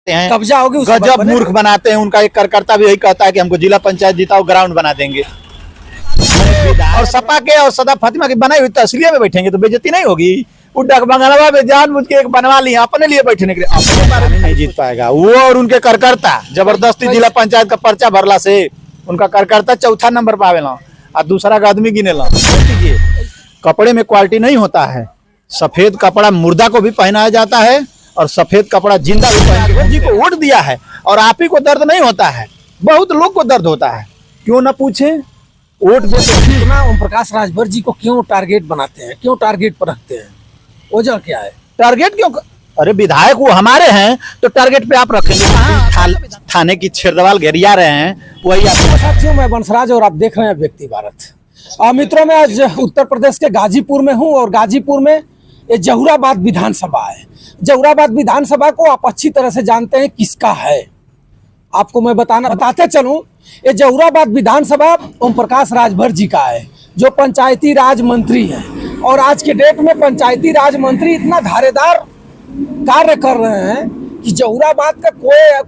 हैं, कब्जा होगी उस वक्त गजब बनेगा। मूर्ख बनाते हैं। उनका एक कार्यकर्ता भी यही कहता है कि हमको जिला पंचायत जिताओ, ग्राउंड बना देंगे। और सपा के और सदा फातिमा की बनाई हुई तहसीलिया में बैठेंगे तो बेइज्जती नहीं होगी? वो डगमगनवा में जानबूझ के एक बनवा लिया अपने लिए बैठने के लिए, अपने बारे में नहीं जीत पाएगा वो। और उनके कार्यकर्ता जबरदस्ती जिला पंचायत का पर्चा भरला से उनका कार्यकर्ता चौथा नंबर पर आवेला और दूसरा का आदमी गिनेला। देखिए, कपड़े में क्वालिटी नहीं होता है। सफेद कपड़ा मुर्दा को भी पहनाया जाता है और सफेद कपड़ा जिंदा भी पहन के जी को वोट दिया है। और आप ही को दर्द नहीं होता है, बहुत लोग को दर्द होता है। क्यों ना पूछे? वोट दे तो ठीक। इतना ओम प्रकाश राजभर जी को क्यों टारगेट बनाते हैं, क्यों टारगेट पर रखते हैं? वजह क्या है? टारगेट क्यों? अरे विधायक वो हमारे हैं तो टारगेट पे आप रखेंगे। थाने की छेड़दवाल घेरिया रहे हैं वही आप। साथियों, मैं बंसराज और आप देख रहे हैं व्यक्ति भारत। मित्रों, मैं आज उत्तर प्रदेश के गाजीपुर में हूं और गाजीपुर में ये जहुराबाद विधानसभा है। जहुराबाद विधानसभा को आप अच्छी तरह से जानते हैं किसका है। आपको मैं बताते चलूं, ये जहुराबाद विधानसभा ओम प्रकाश राजभर जी का है, जो पंचायती राज मंत्री है। और आज के डेट में पंचायती राज मंत्री इतना धारेदार कार्य कर रहे हैं कि जहुराबाद का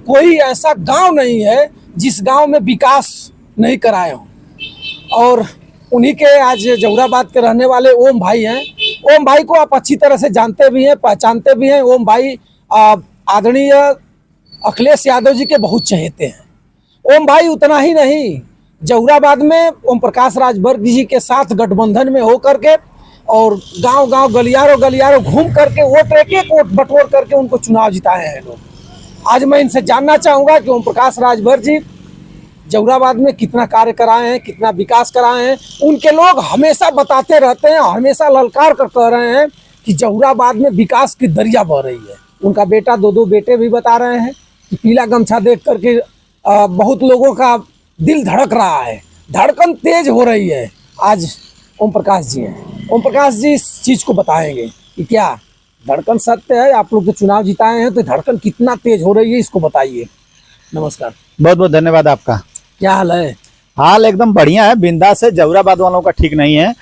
कोई ऐसा गांव नहीं है जिस गांव में विकास नहीं कराए हों। और उन्हीं के आज जहुराबाद के रहने वाले ओम भाई हैं। ओम भाई को आप अच्छी तरह से जानते भी हैं, पहचानते भी हैं। ओम भाई आदरणीय अखिलेश यादव जी के बहुत चहेते हैं। ओम भाई उतना ही नहीं, जहुराबाद में ओम प्रकाश राजभर जी के साथ गठबंधन में होकर के और गांव गांव गलियारों घूम करके वोट एक वोट बटोर करके उनको चुनाव जिताए हैं लोग। आज मैं इनसे जानना चाहूँगा कि ओम प्रकाश राजभर जी जहुराबाद में कितना कार्य कराए हैं, कितना विकास कराए हैं। उनके लोग हमेशा बताते रहते हैं, हमेशा ललकार कर कह रहे हैं कि जहुराबाद में विकास की दरिया बह रही है। उनका बेटा, दो बेटे भी बता रहे हैं कि पीला गमछा देख करके बहुत लोगों का दिल धड़क रहा है, धड़कन तेज हो रही है। आज ओम प्रकाश जी हैं, ओम प्रकाश जी इस चीज़ को बताएंगे कि क्या धड़कन सत्य है। आप लोग जो चुनाव जिताए हैं तो धड़कन कितना तेज हो रही है, इसको बताइए। नमस्कार। बहुत बहुत धन्यवाद आपका। क्या हाल है? हाल एकदम बढ़िया है, बिंदास है। जहुराबाद वालों का ठीक नहीं है।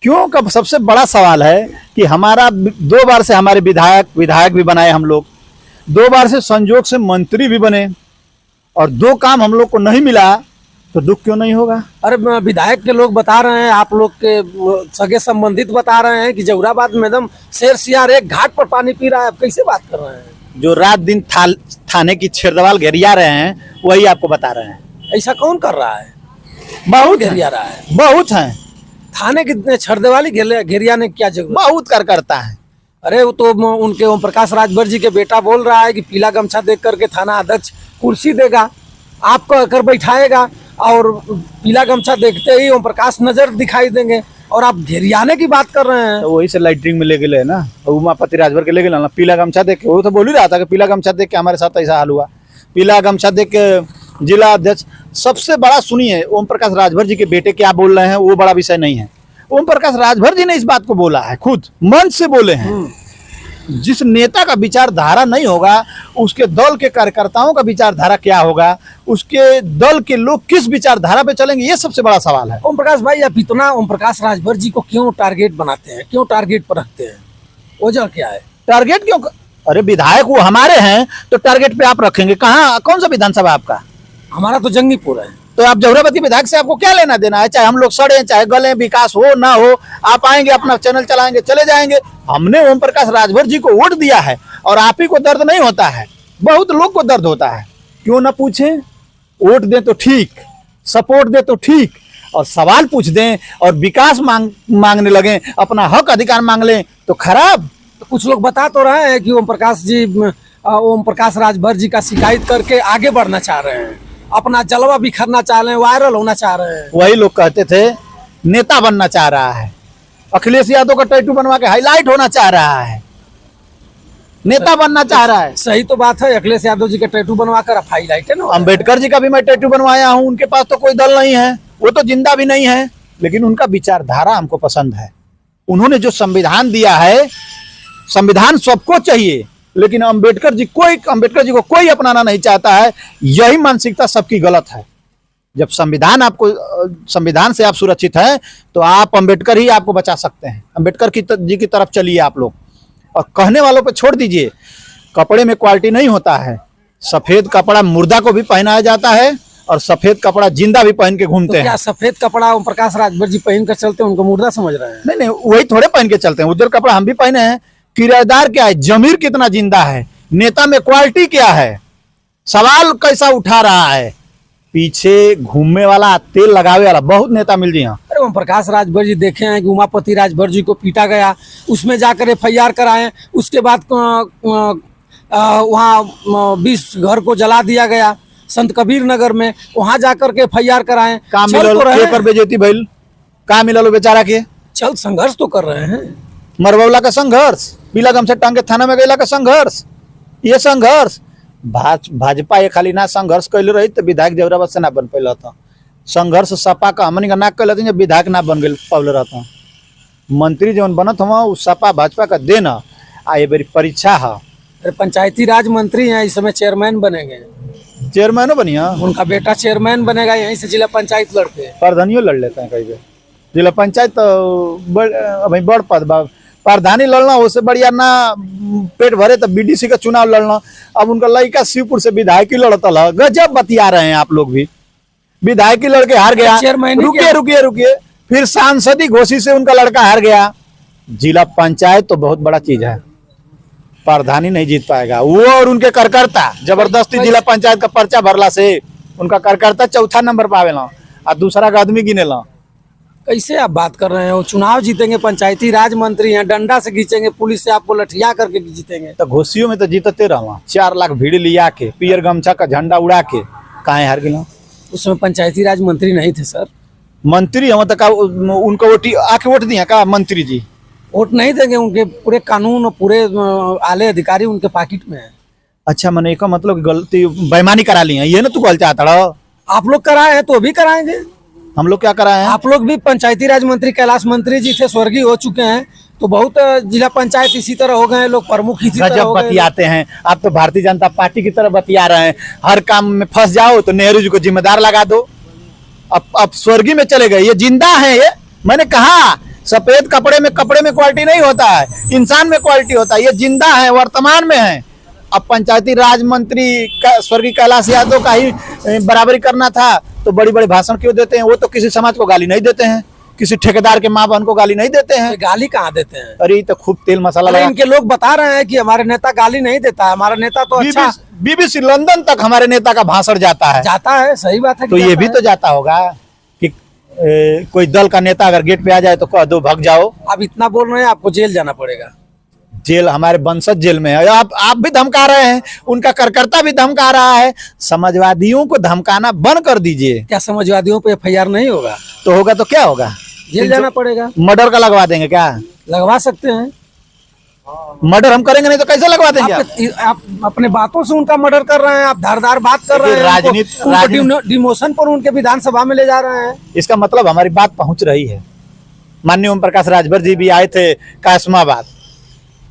क्यों का सबसे बड़ा सवाल है कि हमारा 2 बार से हमारे विधायक भी बनाए हम लोग, 2 बार से संजोग से मंत्री भी बने और 2 काम हम लोग को नहीं मिला तो दुख क्यों नहीं होगा? अरे विधायक के लोग बता रहे हैं, आप लोग के सगे संबंधित बता रहे हैं कि जहुराबाद में एकदम शेर सियार एक घाट पर पानी पी रहा है। आप कैसे बात कर रहे हैं? जो रात दिन थाने की छेड़दवाल घेरिया रहे हैं वही आपको बता रहे हैं। ऐसा कौन कर रहा है? बहुत घेरिया रहा है, बहुत है। थाने की छेड़दवाली घेरिया ने क्या जरूरत? बहुत करता है। अरे वो तो उनके ओम प्रकाश राजभर जी के बेटा बोल रहा है कि पीला गमछा देख करके थाना अध्यक्ष कुर्सी देगा, आपको आकर बैठाएगा और पीला गमछा देखते ही ओम प्रकाश नजर दिखाई देंगे। और आप घेरियाने की बात कर रहे हैं। तो वही से लाइटरिंग में ले गए ना, उमापति राजभर के ले गए ना, पीला गमछा देख के। वो तो बोल ही रहा था कि पीला गमछा देख के हमारे साथ ऐसा हाल हुआ। पीला गमछा देख के जिला अध्यक्ष। सबसे बड़ा सुनिए, ओम प्रकाश राजभर जी के बेटे क्या बोल रहे हैं वो बड़ा विषय नहीं है। ओम प्रकाश राजभर जी ने इस बात को बोला है, खुद मन से बोले हैं। जिस नेता का विचारधारा नहीं होगा उसके दल के कार्यकर्ताओं का विचारधारा क्या होगा, उसके दल के लोग किस विचारधारा पे चलेंगे, ये सबसे बड़ा सवाल है। ओम प्रकाश भाई, आप इतना ओम प्रकाश राजभर जी को क्यों टारगेट बनाते हैं, क्यों टारगेट पर रखते हैं? वजह क्या है? टारगेट क्यों? अरे विधायक वो हमारे हैं तो टारगेट पे आप रखेंगे। कहाँ, कौन सा विधानसभा आपका? हमारा तो जंगीपुर है। तो आप जहुराबाद के विधायक से आपको क्या लेना देना है? चाहे हम लोग सड़े, चाहे गले, विकास हो ना हो, आप आएंगे अपना चैनल चलाएंगे चले जाएंगे। हमने ओम प्रकाश राजभर जी को वोट दिया है और आप ही को दर्द नहीं होता है, बहुत लोग को दर्द होता है। क्यों ना पूछे? वोट दे तो ठीक, सपोर्ट दे तो ठीक, और सवाल पूछ दें और विकास मांगने लगे, अपना हक अधिकार मांग लें तो खराब। तो कुछ लोग बता तो रहे हैं कि ओम प्रकाश राजभर जी का शिकायत करके आगे बढ़ना चाह रहे हैं, अपना जलवा बिखरना चाह रहे हैं, वायरल होना चाह रहे हैं। वही लोग कहते थे नेता बनना चाह रहा है, अखिलेश यादव का टैटू बनवा के हाईलाइट होना चाह रहा है, नेता बनना चाह रहा है। सही तो बात है, अखिलेश यादव जी का टैटू बनवा कर हाईलाइट है ना। अंबेडकर जी का भी मैं टैटू बनवाया हूँ। उनके पास तो कोई दल नहीं है, वो तो जिंदा भी नहीं है, लेकिन उनका विचारधारा हमको पसंद है। उन्होंने जो संविधान दिया है, संविधान सबको चाहिए, लेकिन अंबेडकर जी को कोई अपनाना नहीं चाहता है। यही मानसिकता सबकी गलत है। जब संविधान से आप सुरक्षित हैं तो आप अंबेडकर ही आपको बचा सकते हैं। अंबेडकर जी की तरफ चलिए आप लोग, और कहने वालों पे छोड़ दीजिए। कपड़े में क्वालिटी नहीं होता है। सफेद कपड़ा मुर्दा को भी पहनाया जाता है और सफेद कपड़ा जिंदा भी पहन के तो घूमते हैं। क्या सफेद कपड़ा ओम प्रकाश राजभर जी पहन कर चलते हैं, उनको मुर्दा समझ रहे हैं? नहीं नहीं, वही थोड़े पहन के चलते हैं, उधर कपड़ा हम भी पहने हैं। किरदार क्या है, जमीर कितना जिंदा है, नेता में क्वालिटी क्या है, सवाल कैसा उठा रहा है। पीछे घूमने वाला, तेल लगावे वाला बहुत नेता मिल जी। अरे ओम प्रकाश राजभर जी देखे हैं कि उमापति राजभर जी को पीटा गया, उसमें जाकर FIR कराए, उसके बाद वहाँ 20 घर को जला दिया गया संत कबीर नगर में, वहाँ जाकर के FIR कराए। का चल मिलल तो रहे पेपर बेजेती भइल, का मिलल बेचारा के, चल संघर्ष तो कर रहे हैं। मरवौला का संघर्ष, पीलागम से टांग के थाना में गैला का संघर्ष, ये संघर्ष। भाजपा ये खाली ना संघर्ष कैले रही तो विधायक जबराबाद से ना बन पैल रहता। संघर्ष सपा का हमनी का ना कैल जब विधायक ना बन गए पवले रहता। मंत्री जौन बनत हुआ उ सपा भाजपा का देना आ ये बड़ी परीक्षा है। अरे पंचायती राज मंत्री हैं, इस समय चेयरमैन बनेंगे, चेयरमैनो बनिया, उनका बेटा चेयरमैन बनेगा, यहीं से जिला पंचायत लड़के। प्रधानियों लड़ लेते हैं कई बार। जिला पंचायत तो अभी बड़ पद बा, प्रधानी लड़ना उससे बढ़िया ना पेट भरे तो BDC का चुनाव लड़ना। अब उनका लड़का शिवपुर से विधायकी लड़ता ला, गजब बतिया रहे हैं आप लोग भी। विधायकी लड़के हार गया, चेयरमैन रुकिए, फिर सांसदी घोषित से उनका लड़का हार गया। जिला पंचायत तो बहुत बड़ा चीज है, प्रधानी नहीं जीत पाएगा वो। और उनके कार्यकर्ता जबरदस्ती जिला पंचायत का पर्चा भरला से उनका कार्यकर्ता चौथा नंबर पावेला और दूसरा का आदमी गिनेला। कैसे आप बात कर रहे हैं? वो चुनाव जीतेंगे, पंचायती राज मंत्री हैं, डंडा से खींचेंगे, पुलिस से आपको लठिया करके जीतेंगे। तो घोषियों में तो जीतते रहा, 4 लाख भीड़ लिया के, पियर गमछा का झंडा उड़ा के, काहे हार गिला? उसमें पंचायती राज मंत्री नहीं थे सर। मंत्री हम तक उनको आके वोट दिया का मंत्री जी? वोट नहीं देंगे, उनके पूरे कानून और पूरे आले अधिकारी उनके पॉकेट में है। अच्छा, मैंने एक मतलब गलती बेईमानी करा ली है, ये ना तू कहल चाहता रहो? आप लोग कराए हैं तो भी कराएंगे। हम लोग क्या कराए हैं? आप लोग भी पंचायती राज मंत्री कैलाश मंत्री जी थे, स्वर्गीय हो चुके हैं, तो बहुत जिला पंचायत इसी तरह हो गए, लोग प्रमुख इसी तरह गजब हो गए। बतियाते हैं आप तो, भारतीय जनता पार्टी की तरह बतिया रहे हैं। हर काम में फंस जाओ तो नेहरू जी को जिम्मेदार लगा दो। अब स्वर्गीय में चले गए, ये जिंदा है। ये मैंने कहा सफेद कपड़े में क्वालिटी नहीं होता है, इंसान में क्वालिटी होता है। ये जिंदा है, वर्तमान में है। अब पंचायती राज मंत्री स्वर्गीय कैलाश यादव का ही बराबरी करना था तो बड़ी बड़ी भाषण क्यों देते हैं? वो तो किसी समाज को गाली नहीं देते हैं, किसी ठेकेदार के माँ बहन को गाली नहीं देते हैं। ये गाली कहाँ देते हैं? अरे ये तो खूब तेल मसाला अरे लगा। इनके लोग बता रहे हैं कि हमारे नेता गाली नहीं देता है, हमारा नेता तो अच्छा BBC लंदन तक हमारे नेता का भाषण जाता है। जाता है। सही बात है। तो ये भी तो जाता होगा कि कोई दल का नेता अगर गेट पे आ जाए तो कह दो भाग जाओ। आप इतना बोल रहे हैं, आपको जेल जाना पड़ेगा। जेल हमारे वंशज जेल में है। आप भी धमका रहे हैं, उनका कार्यकर्ता भी धमका रहा है। समाजवादियों को धमकाना बंद कर दीजिए। क्या समाजवादियों पे FIR नहीं होगा? तो होगा तो क्या होगा? जेल जाना पड़ेगा। मर्डर का लगवा देंगे क्या? लगवा सकते हैं। मर्डर हम करेंगे नहीं तो कैसे लगवा देंगे? आप अपने बातों से उनका मर्डर कर रहे हैं, आप धारदार बात कर रहे हैं, राजनीति डिमोशन पर उनके विधानसभा में ले जा रहे हैं। इसका मतलब हमारी बात पहुंच रही है। माननीय ओम प्रकाश राजभर जी भी आए थे कासमाबाद,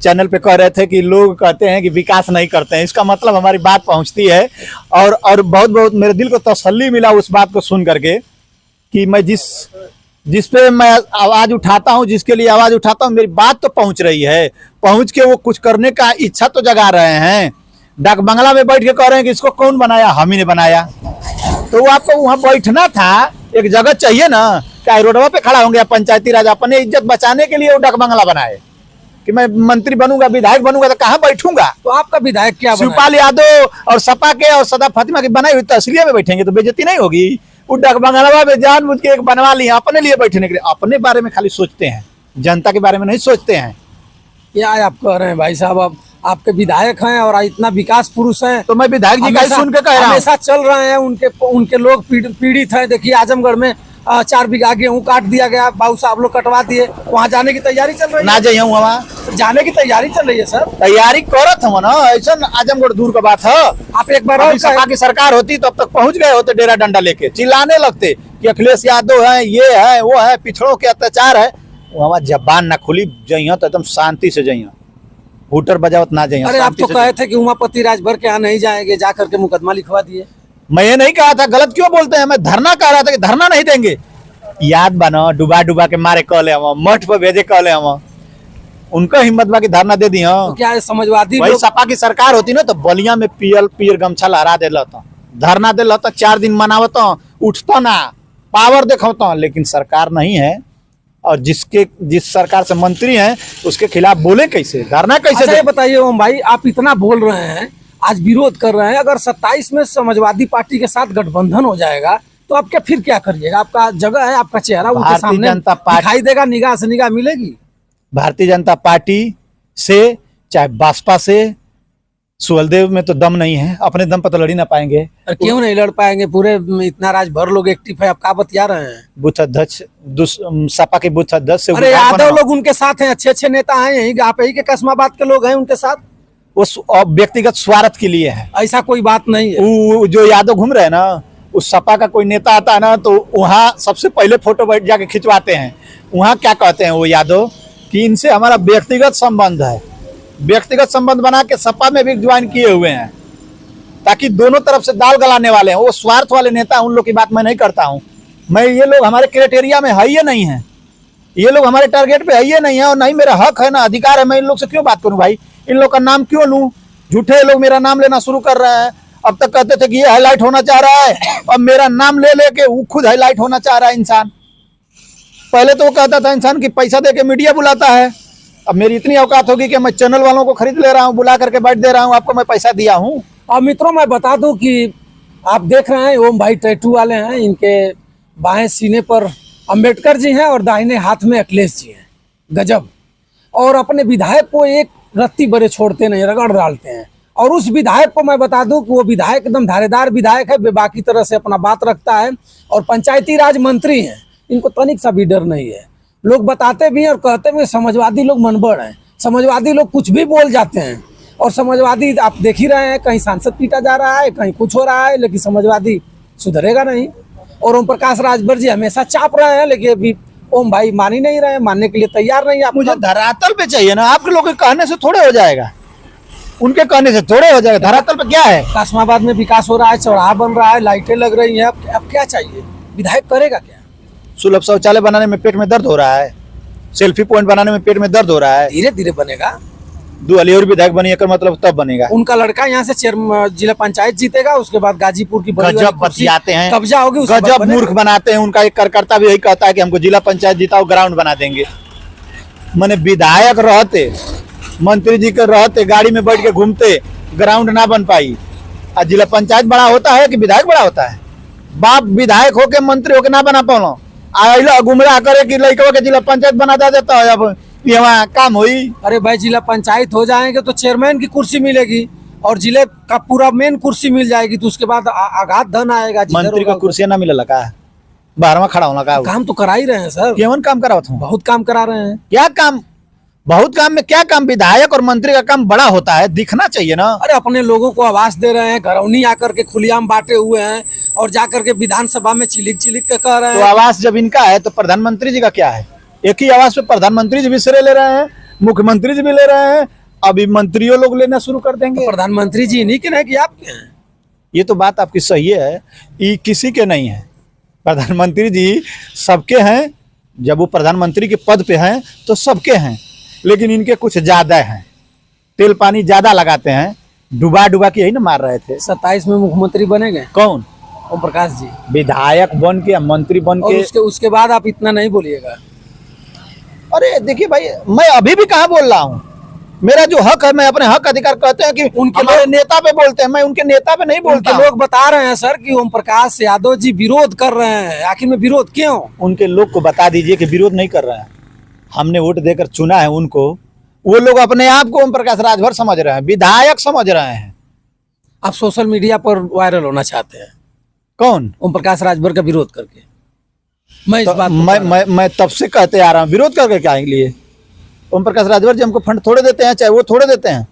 चैनल पे कह रहे थे कि लोग कहते हैं कि विकास नहीं करते हैं। इसका मतलब हमारी बात पहुंचती है। और बहुत बहुत मेरे दिल को तसल्ली मिला उस बात को सुन करके कि मैं जिस पे मैं आवाज उठाता हूं, जिसके लिए आवाज उठाता हूं, मेरी बात तो पहुंच रही है। पहुंच के वो कुछ करने का इच्छा तो जगा रहे हैं। डाक बंगला में बैठ के कह रहे हैं कि इसको कौन बनाया? हम ही ने बनाया। तो वो आपको वहां बैठना था, एक जगह चाहिए ना। क्या रोडवा पे खड़ा होंगे? पंचायती राज अपने इज्जत बचाने के लिए वो डाक बंगला बनाए कि मैं मंत्री बनूंगा, विधायक बनूंगा, तो कहाँ बैठूंगा? तो आपका विधायक क्या बना है? शिवपाल यादव और सपा के और सदा फातिमा की बनाई हुई तस्लीर में बैठेंगे तो बेइज्जती नहीं होगी? वो डाक बंगला में जानबूझ के एक बनवा लिया अपने लिए बैठने के लिए। अपने बारे में खाली सोचते हैं, जनता के बारे में नहीं सोचते हैं। क्या आप कह रहे हैं भाई साहब? अब आपके विधायक हैं और इतना विकास पुरुष हैं, तो मैं विधायक जी का ही सुन के कह रहा हूँ। हमेशा चल रहे हैं, उनके लोग पीड़ित हैं। देखिए आजमगढ़ में 4 बीघा गेहूं काट दिया गया, बाबू साहब लोग कटवा दिए, वहाँ जाने की तैयारी चल रही है। ना जाइए वहाँ जाने की तैयारी चल रही है सर। तैयारी करत हम ना, ऐसा आजमगढ़ दूर का बात है। आप एक बार और सपा की सरकार होती तो अब तक पहुंच गए होते डेरा डंडा लेके, चिल्लाने लगते कि अखिलेश यादव है, ये है, वो है, पिछड़ों के अत्याचार है। वहाँ जबान ना खुली, जइया तो एकदम शांति से जइया, हूटर बजावत ना जइया। अरे आप तो कहे थे कि उमापति राजभर के यहाँ नहीं जाएंगे, जा करके मुकदमा लिखवा दिए। मैं ये नहीं कहा था, गलत क्यों बोलते हैं? मैं धरना कह रहा था कि धरना नहीं देंगे। याद बनो, डुबा के मारे कहले हम, मठ पर भेजे कहले हम। उनका हिम्मत बा कि धरना दे दी। तो क्या है समाजवादी वही लोग सपा की सरकार होती ना तो बलिया में पियर गमछा लहरा देला था, धरना देला था, 4 दिन मनावता, उठता ना, पावर दिखाता, लेकिन सरकार नहीं है। और जिस सरकार से मंत्री हैं उसके खिलाफ बोले कैसे, धरना कैसे अच्छा ये दे? बताइए ओम भाई, आप इतना बोल रहे हैं, आज विरोध कर रहे हैं, अगर 27 में समाजवादी पार्टी के साथ गठबंधन हो जाएगा तो आप क्या फिर करिएगा? आपका जगह है, आपका चेहरा उनके भारतीय सामने जनता पार्टी दिखाई देगा, निगाह से निगाह मिलेगी। भारतीय जनता पार्टी से चाहे भाजपा से सुहलदेव में तो दम नहीं है, अपने दम पर तो लड़ी ना पाएंगे। और क्यों नहीं लड़ पाएंगे? पूरे इतना राज भर लोग एक्टिव है, आप क्या बतिया रहे हैं? बूथ अध्यक्ष सपा के बूथ अध्यक्ष से अरे यादव लोग उनके साथ हैं, अच्छे अच्छे नेता हैं, यही आप ही के कस्माबाद के लोग हैं उनके साथ। वो व्यक्तिगत स्वार्थ के लिए है, ऐसा कोई बात नहीं है। वो जो यादव घूम रहे हैं ना, उस सपा का कोई नेता आता है ना तो वहाँ सबसे पहले फोटो बैठ जाके खिंचवाते हैं। वहाँ क्या कहते हैं वो यादव कि इनसे हमारा व्यक्तिगत संबंध है, व्यक्तिगत संबंध बना के सपा में भी ज्वाइन किए हुए हैं, ताकि दोनों तरफ से दाल गलाने वाले हैं। वो स्वार्थ वाले नेता, उन लोग की बात मैं नहीं करता हूँ। मैं ये लोग हमारे क्राइटेरिया में है ही नहीं है, ये लोग हमारे टारगेट पे है ही नहीं है, और नहीं मेरा हक है ना अधिकार है। मैं इन लोग से क्यों बात करूं भाई, इन लोग का नाम क्यों लूं? झूठे लोग मेरा नाम लेना शुरू कर रहे हैं। अब तक कहते थे कि ये हाईलाइट होना चाह रहा है, अब मेरा नाम ले लेके वो खुद हाईलाइट होना चाह रहा है इंसान। पहले तो वो कहता था इंसान की पैसा दे के मीडिया बुलाता है, अब मेरी इतनी औकात होगी कि मैं चैनल वालों को खरीद ले रहा हूँ, बुला करके बैठ दे रहा हूँ, आपको मैं पैसा दिया हूँ। और मित्रों मैं बता दूं कि आप देख रहे हैं ओम भाई टैटू वाले हैं, इनके बाएं सीने पर अंबेडकर जी हैं और दाहिने हाथ में अखिलेश जी हैं। गजब। और अपने विधायक को एक रत्ती बड़े छोड़ते नहीं, रगड़ डालते हैं। और उस विधायक को मैं बता दूं कि वो विधायक एकदम धारेदार विधायक है, बेबाकी तरह से अपना बात रखता है, और पंचायती राज मंत्री हैं, इनको तनिक सा भी डर नहीं है। लोग बताते भी हैं और कहते भी समाजवादी लोग मनबड़ हैं, समाजवादी लोग कुछ भी बोल जाते हैं। और समाजवादी आप देख ही रहे हैं, कहीं सांसद पीटा जा रहा है, कहीं कुछ हो रहा है, लेकिन समाजवादी सुधरेगा नहीं। और ओम प्रकाश राजभर जी हमेशा चाप रहे हैं, लेकिन अभी ओम भाई मान ही नहीं रहे, मानने के लिए तैयार नहीं। आप मुझे धरातल पे चाहिए ना, आपके लोगों के कहने से थोड़े हो जाएगा, उनके कहने से थोड़े हो जाएगा। धरातल पे क्या है? कासमाबाद में विकास हो रहा है, चौराहा बन रहा है, लाइटें लग रही हैं, अब क्या चाहिए? विधायक करेगा क्या? सुलभ शौचालय बनाने में पेट में दर्द हो रहा है, सेल्फी पॉइंट बनाने में पेट में दर्द हो रहा है। धीरे धीरे बनेगा। अलीवर विधायक बनी एक मतलब तब बनेगा। उनका लड़का यहाँ से जिला पंचायत जीतेगा, उसके बाद गाजीपुर की बड़ी गजब बतियाते हैं, कब्जा होगी, गजब मूर्ख बनाते हैं। उनका एक कार्यकर्ता भी यही कहता है कि हमको जिला पंचायत जिताओ, ग्राउंड बना देंगे। मैंने विधायक रहते, मंत्री जी के रहते, गाड़ी में बैठ के घूमते, ग्राउंड ना बन पाई। और जिला पंचायत बड़ा होता है कि विधायक बड़ा होता है? बाप विधायक होके मंत्री होके ना बना पाओ, आइला गुमराह करे कि लड़कों के जिला पंचायत बना देता है, अब यहाँ काम हुई। अरे भाई जिला पंचायत हो जाएंगे तो चेयरमैन की कुर्सी मिलेगी और जिले का पूरा मेन कुर्सी मिल जाएगी, तो उसके बाद आघात धन आएगा। मंत्री का कुर्सी ना मिले लगा, 12वां खड़ा होना का काम तो करा ही रहे हैं सर। केवन काम करा हूँ? बहुत काम करा रहे हैं। क्या काम? बहुत काम में क्या काम? विधायक और मंत्री का काम बड़ा होता है, दिखना चाहिए ना। अरे अपने लोगों को आवास दे रहे हैं, घरौनी आकर के खुलेआम बांटे हुए हैं, और जाकर के विधानसभा में चिलिक चिलिक के कह रहे हैं। तो आवास जब इनका है तो प्रधानमंत्री जी का क्या है? एक ही आवास पे प्रधानमंत्री जी भी सिरे ले रहे हैं, मुख्यमंत्री जी भी ले रहे हैं, अभी मंत्रियों लोग लेना शुरू कर देंगे। तो प्रधानमंत्री जी नहीं के, कि आपके हैं? ये तो बात आपकी सही है, ये किसी के नहीं है। प्रधानमंत्री जी सबके हैं, जब वो प्रधानमंत्री के पद पे हैं तो सबके हैं, लेकिन इनके कुछ ज्यादा हैं, तेल पानी ज्यादा लगाते हैं, डुबा डुबा के यही ना मार रहे थे। 27 में मुख्यमंत्री बनेंगे कौन? ओम प्रकाश जी। विधायक बन के, मंत्री बन और के। उसके बाद आप इतना नहीं बोलिएगा। अरे देखिए भाई, मैं अभी भी कहाँ बोल रहा हूँ, मेरा जो हक है, मैं अपने हक अधिकार कहते हैं कि उनके हमारे नेता पे बोलते हैं, मैं उनके नेता पे नहीं बोलता। उनके लोग बता रहे हैं सर कि ओम प्रकाश यादव जी विरोध कर रहे हैं, आखिर में विरोध क्यों? उनके लोग को बता दीजिए कि विरोध नहीं कर रहे हैं, हमने वोट देकर चुना है उनको। वो लोग अपने आप को ओम प्रकाश राजभर समझ रहे हैं, विधायक समझ रहे हैं। आप सोशल मीडिया पर वायरल होना चाहते हैं कौन? ओम प्रकाश राजभर का विरोध करके। मैं इस तो बात मैं तब से कहते आ रहा हूँ, विरोध करके क्या लिए? ओम प्रकाश राजभर जी हमको फंड थोड़े देते हैं, चाहे वो थोड़े देते हैं।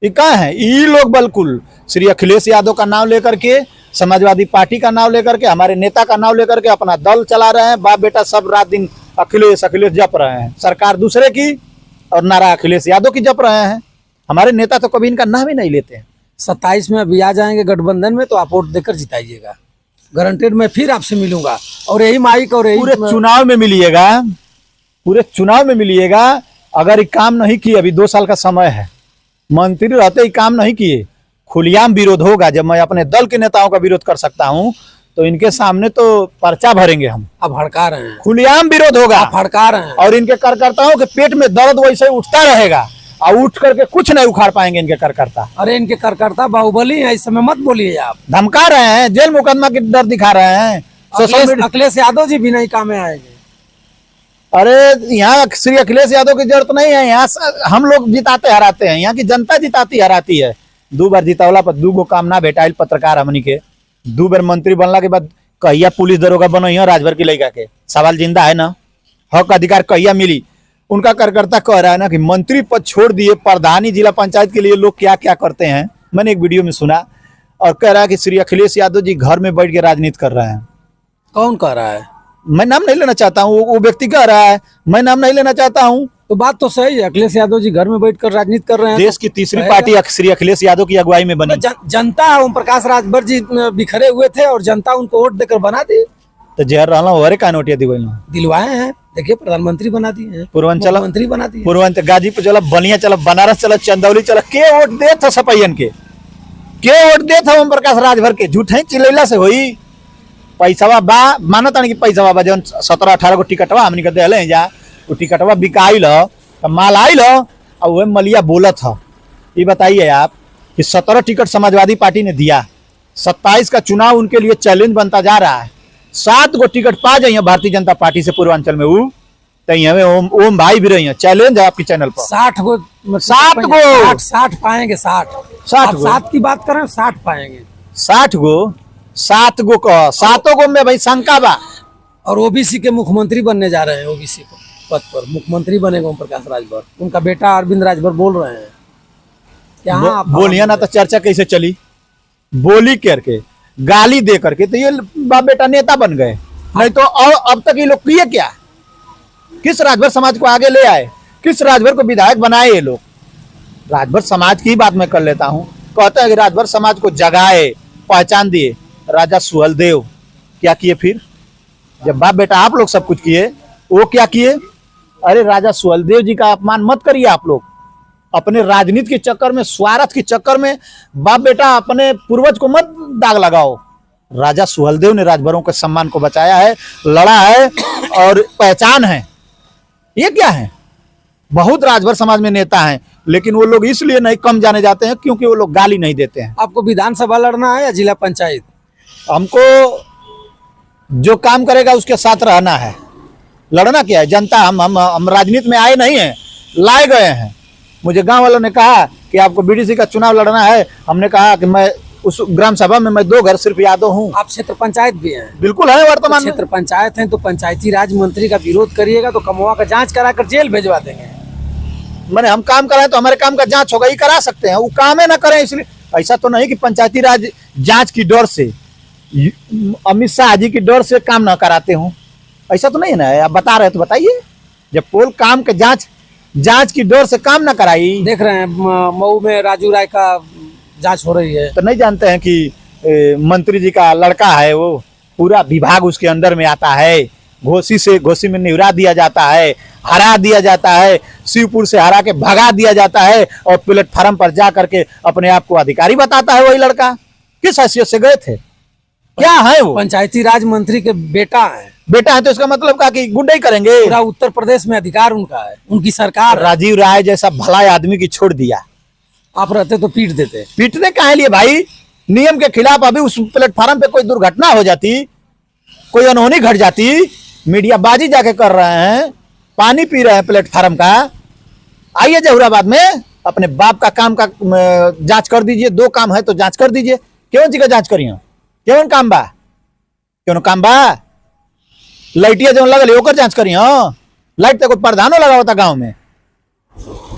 ये कहाँ है? ये लोग बिल्कुल श्री अखिलेश यादव का नाम लेकर के, समाजवादी पार्टी का नाम लेकर के, हमारे नेता का नाम लेकर के अपना दल चला रहे हैं। बाप बेटा सब रात दिन अखिलेश अखिलेश जप रहे हैं, सरकार दूसरे की और नारा अखिलेश यादव की जप रहे हैं। हमारे नेता तो कभी इनका नाम ही नहीं लेते हैं। 27 में अभी आ जाएंगे गठबंधन में, तो आप वोट देकर जिताइएगा, गारंटेड। मैं फिर आपसे मिलूंगा और यही माइक और यही पूरे चुनाव में मिलिएगा, पूरे चुनाव में मिलिएगा अगर ये काम नहीं किए, अभी 2 साल का समय है, मंत्री रहते ही काम नहीं किए, खुलेआम विरोध होगा। जब मैं अपने दल के नेताओं का विरोध कर सकता हूं तो इनके सामने तो पर्चा भरेंगे हम। आप भड़का रहे हैं, खुलेआम विरोध होगा आप भड़का रहे हैं। और इनके कार्यकर्ताओं के पेट में दर्द वैसे ही उठता रहेगा और उठ करके कुछ नहीं उखाड़ पाएंगे इनके कार्यकर्ता। अरे इनके कार्यकर्ता बाहुबली है, इस समय मत बोलिए आप। धमका रहे हैं, जेल मुकदमा की डर दिखा रहे हैं। अखिलेश यादव जी भी नहीं काम में आएंगे। अरे यहाँ श्री अखिलेश यादव की जरूरत नहीं है, यहाँ हम लोग जिताते हराते हैं, यहाँ की जनता जिताती हराती है। 2 बार जितावला पर 2 गो काम ना भेटाइल पत्रकार हमनी के। 2 बार मंत्री बनला के बाद कहिया पुलिस दरोगा बनो राजभर की लड़का के, सवाल जिंदा है ना? हक अधिकार कहिया मिली? उनका कार्यकर्ता कह रहा है ना कि मंत्री पद छोड़ दिए, प्रधानी जिला पंचायत के लिए लोग क्या क्या करते हैं। मैंने एक वीडियो में सुना और कह रहा है कि श्री अखिलेश यादव जी घर में बैठ के राजनीति कर रहे हैं। कौन कह रहा है? मैं नाम नहीं लेना चाहता हूँ, वो व्यक्ति कह रहा है, मैं नाम नहीं लेना चाहता हूँ। तो बात तो सही है, अखिलेश यादव जी घर में बैठकर राजनीति कर रहे हैं। देश की तीसरी पार्टी श्री अखिलेश यादव की अगुवाई में बनी। जनता ओम प्रकाश राजभर जी बिखरे हुए थे और जनता उनको वोट देकर बना दी। तो जहर रहना वरे का नोटिया दिलवाए हैं, देखिए प्रधानमंत्री बना दिए हैं, पूर्वांचल मंत्री बना दिए। पूर्वांचल गाजीपुर चलो, बलिया चलो, बनारस चलो, चंदौली चलो, के वोट दे था सपैयन के वोट दे था ओम प्रकाश राजभर के? झूठे चिलैला से होई? पैसा बा मानत कि पैसा बा जौन 17-18 गो टिकटवा हमनी के देले जा, वो टिकटवा बिकाइल तो माल आइल और वह मलिया बोलत है। ये बताइए आप कि 17 टिकट समाजवादी पार्टी ने दिया, 27 का चुनाव उनके लिए चैलेंज बनता जा रहा है। 7 गो टिकट पा जाइए भारतीय जनता पार्टी से पूर्वांचल में, वो तो ओम भाई भी रही है। चैलेंज है आपके चैनल पर। 60 गो 60 पाएंगे। 60 की बात करें, 60 पाएंगे। 7 गो का 7 गो में भाई शंका बा। और ओबीसी के मुख्यमंत्री बनने जा रहे हैं, ओबीसी पद पर मुख्यमंत्री बनेगा ओम प्रकाश राजभर। उनका बेटा अरविंद राजभर बोल रहे हैं। क्या बोलिए ना, तो चर्चा कैसे चली? बोली करके, गाली दे करके तो ये बाप बेटा नेता बन गए, नहीं तो अब तक ये लोग किए क्या? किस राजभर समाज को आगे ले आए? किस राजभर को विधायक बनाए ये लोग? राजभर समाज की बात मैं कर लेता हूँ। कहते हैं कि राजभर समाज को जगाए, पहचान दिए। राजा सुहेलदेव क्या किए? फिर जब बाप बेटा आप लोग सब कुछ किए, वो क्या किए? अरे राजा सुहेलदेव जी का अपमान मत करिए आप लोग। अपने राजनीति के चक्कर में, स्वार्थ के चक्कर में बाप बेटा अपने पूर्वज को मत दाग लगाओ। राजा सुहेलदेव ने राजभरों के सम्मान को बचाया है, लड़ा है और पहचान है। ये क्या है? बहुत राजभर समाज में नेता हैं, लेकिन वो लोग इसलिए नहीं कम जाने जाते हैं क्योंकि वो लोग गाली नहीं देते हैं। आपको विधानसभा लड़ना है या जिला पंचायत? हमको जो काम करेगा उसके साथ रहना है। लड़ना क्या है? जनता, हम राजनीति में आए नहीं हैं, लाए गए हैं। मुझे गांव वालों ने कहा कि आपको बीडीसी का चुनाव लड़ना है। हमने कहा कि मैं उस ग्राम सभा में मैं 2 घर सिर्फ यादव हूँ। आप क्षेत्र पंचायत भी हैं? बिल्कुल है, वर्तमान क्षेत्र पंचायत हैं तो पंचायती राज मंत्री का विरोध करिएगा तो कमवा का जांच कराकर जेल भेजवा देंगे। मैंने हम काम कराएं तो हमारे काम का जांच होगा, ये करा सकते हैं। वो काम है ना करें, इसलिए ऐसा तो नहीं कि पंचायती राज जांच की डर से, अमित शाह जी की डर से काम ना कराते हो। ऐसा तो नहीं है ना। आप बता रहे तो बताइए। जब पोल काम के जांच की डर से काम ना कराई। देख रहे हैं मऊ में राजू राय का जांच हो रही है, तो नहीं जानते हैं कि मंत्री जी का लड़का है, वो पूरा विभाग उसके अंदर में आता है। घोसी में निवरा दिया जाता है, हरा दिया जाता है, शिवपुर से हरा के भगा दिया जाता है और प्लेटफार्म पर जा करके अपने आप को अधिकारी बताता है वही लड़का। किस हैसियत से गए थे? क्या है वो? पंचायती राज मंत्री के बेटा है। बेटा है तो इसका मतलब क्या कि गुंडे करेंगे? पूरा उत्तर प्रदेश में अधिकार उनका है, उनकी सरकार। राजीव राय जैसा भला आदमी की छोड़ दिया। आप रहते तो पीट देते। पीटने काहे लिए भाई? नियम के खिलाफ अभी उस प्लेटफार्म पे कोई दुर्घटना हो जाती, कोई अनहोनी घट जाती, मीडिया बाजी जाके कर रहे हैं, पानी पी रहे हैं प्लेटफार्म का। आइए जहुराबाद में अपने बाप का काम का जांच कर दीजिए। 2 काम है तो जांच कर दीजिए। क्यों जी का जांच करिए? क्यों काम बा? क्यों काम बा? लाइटिया जो लगल ओकर जांच करिए। लाइट तो प्रधानो लगा होता गाँव में,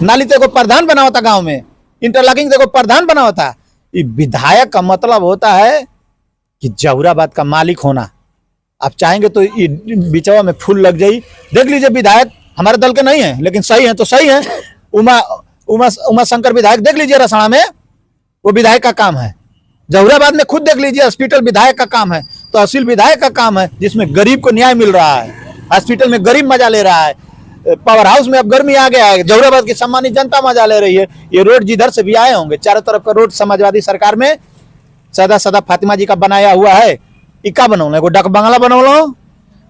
नाली तो प्रधान बना होता गाँव में, इंटरलॉकिंग तो प्रधान बना होता। ये विधायक का मतलब होता है कि जहुराबाद का मालिक होना। आप चाहेंगे तो ये बिचवा में फूल लग जाई। देख लीजिए, विधायक हमारे दल के नहीं है लेकिन सही है तो सही है। उमा शंकर विधायक देख लीजिए रसड़ा में, वो विधायक का काम है। जहुराबाद में खुद देख लीजिए, हॉस्पिटल विधायक का काम है, तहसील विधायक का काम है, जिसमें गरीब को न्याय मिल रहा है। हॉस्पिटल में गरीब मजा ले रहा है, पावर हाउस में अब गर्मी आ गया है, जहुराबाद की सम्मानित जनता मजा ले रही है। ये रोड जिधर से भी आए होंगे, चारों तरफ का रोड समाजवादी सरकार में सदा फातिमा जी का बनाया हुआ है। इका बनौल एगो डक बंगला बनौलो,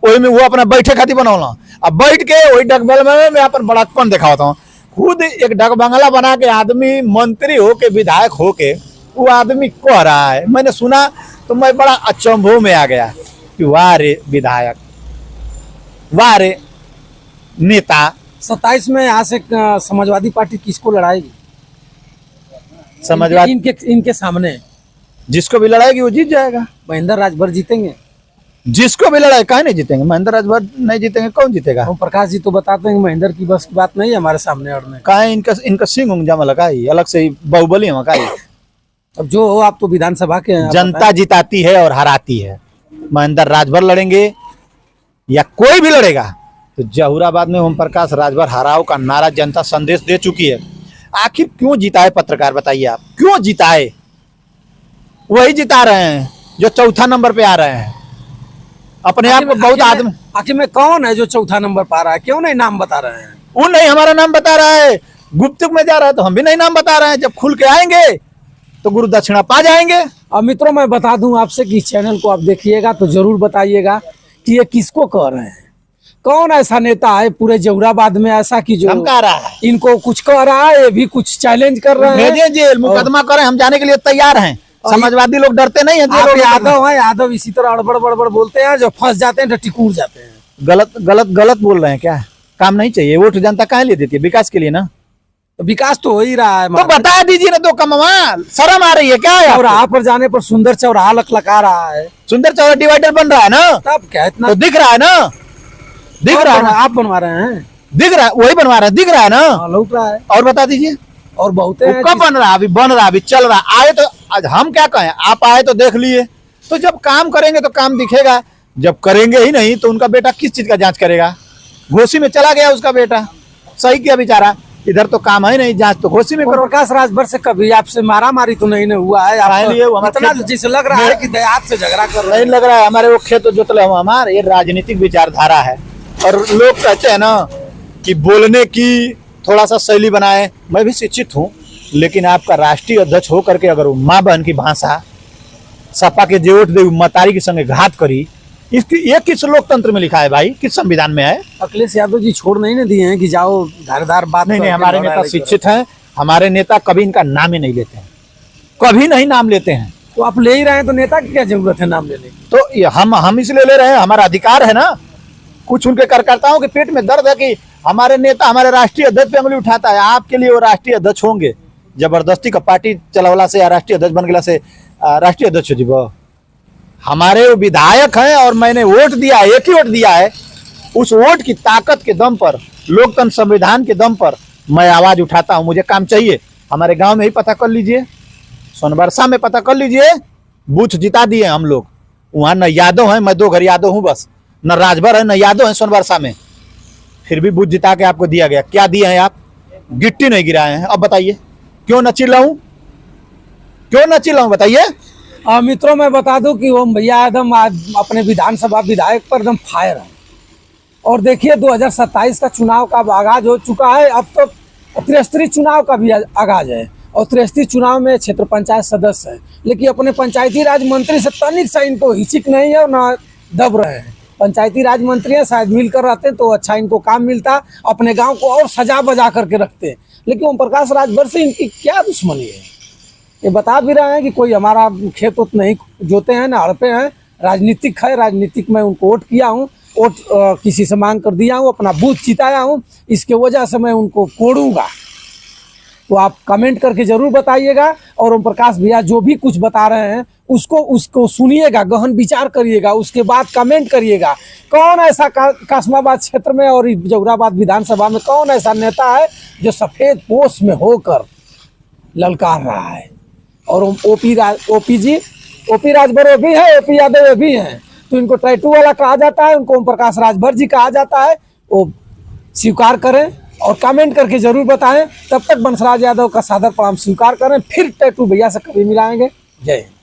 वही में वो अपना बैठे खातिर बनौलो। अब बैठ के वही डक बंगला में मैं अपन बड़ापन दिखाता हूँ। खुद एक डक बंगला बना के आदमी मंत्री हो के विधायक हो के वो आदमी कह रहा है। मैंने सुना तो मैं बड़ा अचंभों में आ गया कि वाह रे विधायक, वाह रे नेता। 27 में यहाँ से समाजवादी पार्टी किसको लड़ाएगी? समाजवादी इनके सामने जिसको भी लड़ाएगी वो जीत जाएगा। महेंद्र राजभर जीतेंगे? जिसको भी लड़ाई काहे नहीं जीतेंगे? महेंद्र राजभर नहीं जीतेंगे, कौन जीतेगा? ओम प्रकाश जी तो बताते हैं कि महेंद्र की बस की बात नहीं है हमारे सामने अड़ने। काहे इनका सिंह उंग जमा लगा ही अलग से बाहुबली है का ही। अब जो हो, आप तो विधानसभा के हैं, जनता जिताती है और हराती है। महेंद्र राजभर लड़ेंगे या कोई भी लड़ेगा तो जहुराबाद में ओम प्रकाश राजभर हराओ का नारा जनता संदेश दे चुकी है। आखिर क्यों जिताए पत्रकार, बताइए आप क्यों जिताए? वही जिता रहे हैं जो चौथा नंबर पे आ रहे हैं। अपने आप को बहुत आदमी, आखिर में कौन है जो चौथा नंबर पा रहा है? क्यों नहीं नाम बता रहे हैं? वो नहीं हमारा नाम बता रहा है, गुप्तुक में जा रहा है तो हम भी नहीं नाम बता रहे हैं। जब खुल के आएंगे तो गुरु दक्षिणा पा जाएंगे। अब मित्रों मैं बता दूं आपसे कि इस चैनल को आप देखिएगा तो जरूर बताइएगा कि ये किसको कह रहे हैं। कौन ऐसा नेता है पूरे जहुराबाद में ऐसा कि जो धमका रहा है, इनको कुछ कह रहा है, ये भी कुछ चैलेंज कर रहे हैं। भेजिए जेल, मुकदमा करें, हम जाने के लिए तैयार हैं। समाजवादी लोग डरते नहीं है। आप यादव हैं, यादव इसी तरह अड़बड़ बड़बड़ बोलते हैं, जो फंस जाते हैं तो टिकूर जाते हैं। गलत गलत गलत बोल रहे हैं क्या? काम नहीं चाहिए, वोट जनता काहे लिए देती है? विकास के लिए ना। तो विकास तो हो ही रहा है। तो बता दीजिए ना, तो कमाल शर्म आ रही है क्या? चौराहा पर जाने पर सुंदर चौराहा लकलका रहा है, सुंदर चौराहा डिवाइडर बन रहा है ना, तब क्या इतना तो दिख रहा है ना, दिख रहा है ना, आप बनवा रहे हैं, दिख रहा है, वही बनवा रहे हैं, दिख रहा है ना, लौट रहा है। और बता दीजिए और बहुत कब बन रहा है? अभी बन रहा है, अभी चल रहा है। आए तो आज हम क्या कहें, आप आए तो देख लिए। तो जब काम करेंगे तो काम दिखेगा, जब करेंगे ही नहीं तो उनका बेटा किस चीज का जांच करेगा? घोसी में चला गया उसका बेटा, सही किया बेचारा। इधर तो काम है नहीं, जांच तो घोसी में करो। प्रकाश राजभर से कभी आपसे मारा मारी तो नहीं हुआ है? इतना जिसे लग रहा है कि दयात से झगड़ा कर रहे हैं। नहीं लग रहा है, हमारे वो खेत जोतले हमारे। ये राजनीतिक विचारधारा है और लोग कहते हैं ना कि बोलने की थोड़ा सा शैली बनाए। मैं भी शिक्षित हूँ, लेकिन आपका राष्ट्रीय अध्यक्ष होकर के अगर माँ बहन की भाषा सपा के जेवट देवी मतारी के संगे घात करी, इसकी ये किस लोकतंत्र में लिखा है भाई? किस संविधान में है? अखिलेश यादव जी छोड़ नहीं दिए हैं कि जाओ धारदार बात। नहीं, हमारे नेता शिक्षित हैं, हमारे नेता कभी इनका नाम ही नहीं लेते हैं, कभी नहीं नाम लेते हैं। तो आप ले ही रहे हैं तो नेता की क्या जरूरत है नाम लेने की? तो हम इसलिए ले रहे हैं, हमारा अधिकार है ना। कुछ उनके कार्यकर्ताओं के पेट में दर्द है कि हमारे नेता हमारे राष्ट्रीय अध्यक्ष पे अंगुली उठाता है। आपके लिए वो राष्ट्रीय अध्यक्ष होंगे? जबरदस्ती का पार्टी चलावला से या राष्ट्रीय अध्यक्ष बन गया से राष्ट्रीय अध्यक्ष जी वो हमारे वो विधायक हैं। और मैंने वोट दिया, एक ही वोट दिया है। उस वोट की ताकत के दम पर, लोकतंत्र संविधान के दम पर मैं आवाज उठाता हूं। मुझे काम चाहिए। हमारे गांव में ही पता कर लीजिए, सोनबरसा में पता कर लीजिए, बूथ जिता दिए हम लोग। वहां न यादव है, मैं 2 घर यादव हूं बस, न राजभर है न यादव है सोनबरसा में, फिर भी बूथ जिता के आपको दिया गया। क्या दिए हैं आप? गिट्टी नहीं गिराए हैं। अब बताइए क्यों न चिल्लाऊं, क्यों न चिल्लाऊं बताइए। मित्रों मैं बता दूं कि ओम भैया एकदम अपने विधानसभा विधायक पर एकदम फायर है। और देखिए 2027 का चुनाव का आगाज हो चुका है। अब तो त्रिस्तरीय चुनाव का भी आगाज है और त्रिस्तरीय चुनाव में क्षेत्र पंचायत सदस्य है, लेकिन अपने पंचायती राज मंत्री से तनिक सा इनको हिचक नहीं है और न दब रहे हैं। पंचायती राज मंत्री हैं, शायद मिलकर रहते तो अच्छा इनको काम मिलता, अपने गांव को और सजा बजा करके रखते। लेकिन ओम प्रकाश राजभर से इनकी क्या दुश्मनी है? ये बता भी रहे हैं कि कोई हमारा खेत उत नहीं जोते हैं, ना हड़पे हैं, राजनीतिक है। राजनीतिक में उनको वोट किया हूँ, वोट किसी से मांग कर दिया हूँ, अपना बूथ जिताया हूँ, इसके वजह से मैं उनको कोड़ूंगा। तो आप कमेंट करके जरूर बताइएगा। और ओम प्रकाश भैया जो भी कुछ बता रहे हैं उसको सुनिएगा, गहन विचार करिएगा, उसके बाद कमेंट करिएगा। कौन ऐसा कासमाबाद क्षेत्र में और जहुराबाद विधानसभा में कौन ऐसा नेता है जो सफेद पोश में होकर ललकार रहा है? और ओपी राजभर भी है, ओपी यादव भी हैं। तो इनको टैटू वाला कहा जाता है, उनको ओम प्रकाश राजभर जी कहा जाता है। वो स्वीकार करें और कमेंट करके जरूर बताएं। तब तक बंसराज यादव का सादर प्रणाम स्वीकार करें। फिर टैटू भैया से कभी मिलाएंगे। जय हिंद।